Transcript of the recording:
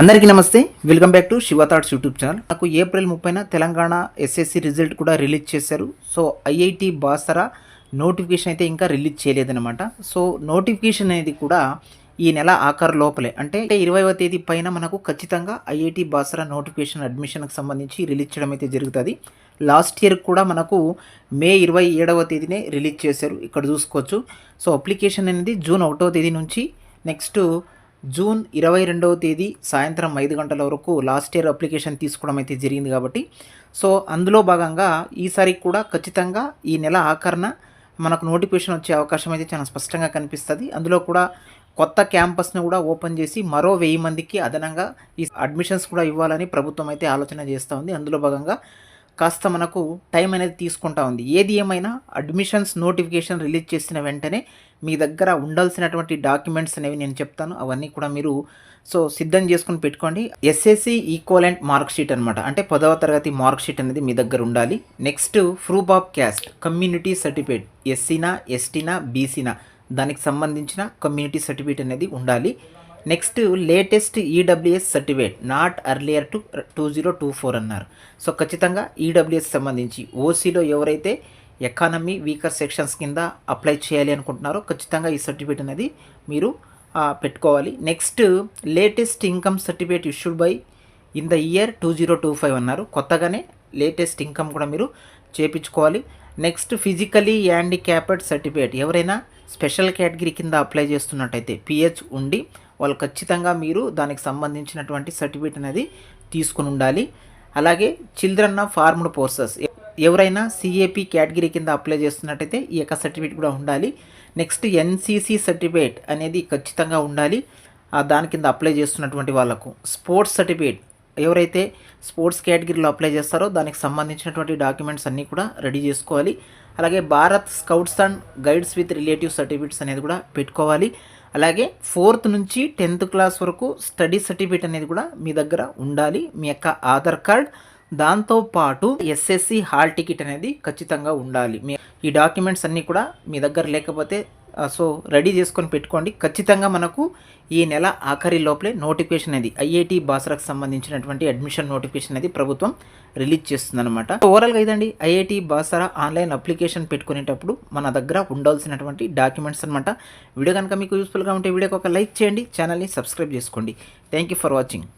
అందరికీ నమస్తే, welcome back to Shiva thoughts YouTube channel. నాకు ఏప్రిల్ 30న తెలంగాణ ఎస్ఎస్సి రిజల్ట్ కూడా రిలీజ్ చేశారు. సో ఐఐటి బాసరా నోటిఫికేషన్ అయితే ఇంకా రిలీజ్ చేయలేదన్నమాట. సో నోటిఫికేషన్ అనేది కూడా ఈ నెల ఆఖరు లోపలే, అంటే 20వ తేదీ పైన మనకు ఖచ్చితంగా ఐఐటి బాసరా నోటిఫికేషన్ అడ్మిషన్కి సంబంధించి రిలీజ్ చేయడం అయితే జరుగుతుంది. లాస్ట్ ఇయర్ కూడా మనకు మే 27వ తేదీనే రిలీజ్ చేశారు. ఇక్కడ చూసుకోవచ్చు. సో అప్లికేషన్ అనేది జూన్ 1వ తేదీ నుంచి నెక్స్ట్ జూన్ 22వ తేదీ సాయంత్రం 5 గంటల వరకు లాస్ట్ ఇయర్ అప్లికేషన్ తీసుకోవడం అయితే జరిగింది. కాబట్టి సో అందులో భాగంగా ఈసారి కూడా ఖచ్చితంగా ఈ నెల ఆఖరణ మనకు నోటిఫికేషన్ వచ్చే అవకాశం అయితే చాలా స్పష్టంగా కనిపిస్తుంది. అందులో కూడా కొత్త క్యాంపస్ని కూడా ఓపెన్ చేసి మరో 1000 మందికి అదనంగా ఈ అడ్మిషన్స్ కూడా ఇవ్వాలని ప్రభుత్వం అయితే ఆలోచన చేస్తూ ఉంది. అందులో భాగంగా కాస్త మనకు టైం అనేది తీసుకుంటా ఉంది. ఏది ఏమైనా అడ్మిషన్స్ నోటిఫికేషన్ రిలీజ్ చేసిన వెంటనే మీ దగ్గర ఉండాల్సినటువంటి డాక్యుమెంట్స్ అనేవి నేను చెప్తాను. అవన్నీ కూడా మీరు సిద్ధం చేసుకుని పెట్టుకోండి. ఎస్ఎస్సి ఈక్వలెంట్ మార్క్ షీట్ అనమాట, అంటే 10వ తరగతి మార్క్ షీట్ అనేది మీ దగ్గర ఉండాలి. Next proof of caste, community certificate, ఎస్సీనా ఎస్టీనా బీసీనా దానికి సంబంధించిన కమ్యూనిటీ సర్టిఫికేట్ అనేది ఉండాలి. Next latest EWS certificate not earlier to 2024 అన్నారు. సో ఖచ్చితంగా ఈడబ్ల్యూఎస్ సంబంధించి ఓసీలో ఎవరైతే ఎకానమీ వీకర్ సెక్షన్స్ కింద అప్లై చేయాలి అనుకుంటున్నారో ఖచ్చితంగా ఈ సర్టిఫికేట్ అనేది మీరు పెట్టుకోవాలి. Next latest income certificate issued by in the year 2025 అన్నారు. కొత్తగానే లేటెస్ట్ ఇన్కమ్ కూడా మీరు చేయించుకోవాలి. నెక్స్ట్ ఫిజికలీ హ్యాండిక్యాప్డ్ సర్టిఫికేట్, ఎవరైనా స్పెషల్ కేటగిరీ కింద అప్లై చేస్తున్నట్టయితే పిహెచ్ ఉండి వాళ్ళు ఖచ్చితంగా మీరు దానికి సంబంధించినటువంటి సర్టిఫికేట్ అనేది తీసుకుని ఉండాలి. అలాగే చిల్డ్రన్ ఆఫ్ ఆర్మ్డ్ ఫోర్సెస్, ఎవరైనా సిఏపి కేటగిరీ కింద అప్లై చేస్తున్నట్టయితే ఈ యొక్క సర్టిఫికేట్ కూడా ఉండాలి. నెక్స్ట్ ఎన్సిసి సర్టిఫికేట్ అనేది ఖచ్చితంగా ఉండాలి దాని కింద అప్లై చేస్తున్నటువంటి వాళ్ళకు. స్పోర్ట్స్ సర్టిఫికేట్, ఎవరైతే స్పోర్ట్స్ కేటగిరీలో అప్లై చేస్తారో దానికి సంబంధించినటువంటి డాక్యుమెంట్స్ అన్నీ కూడా రెడీ చేసుకోవాలి. అలాగే Bharat scouts and guides with relative certificates అనేది కూడా పెట్టుకోవాలి. అలాగే 4th నుంచి 10th క్లాస్ వరకు స్టడీ సర్టిఫికేట్ అనేది కూడా మీ దగ్గర ఉండాలి. మీ యొక్క ఆధార్ కార్డ్, దాంతోపాటు ఎస్ఎస్సి హాల్ టికెట్ అనేది ఖచ్చితంగా ఉండాలి. ఈ డాక్యుమెంట్స్ అన్నీ కూడా మీ దగ్గర లేకపోతే రెడీ చేసుకొని పెట్టుకోండి. ఖచ్చితంగా మనకు ఈ నెల ఆఖరి లోపలే నోటిఫికేషన్ అనేది ఐఐటి బాసరాకు సంబంధించినటువంటి అడ్మిషన్ నోటిఫికేషన్ అనేది ప్రభుత్వం రిలీజ్ చేస్తుందన్నమాట. ఓవరాల్గా ఇదండి ఐఐటి బాసరా ఆన్లైన్ అప్లికేషన్ పెట్టుకునేటప్పుడు మన దగ్గర ఉండాల్సినటువంటి డాక్యుమెంట్స్ అనమాట. వీడియో కనుక మీకు యూస్ఫుల్గా ఉంటే వీడియోకి ఒక లైక్ చేయండి, ఛానల్ని సబ్స్క్రైబ్ చేసుకోండి. Thank you for watching.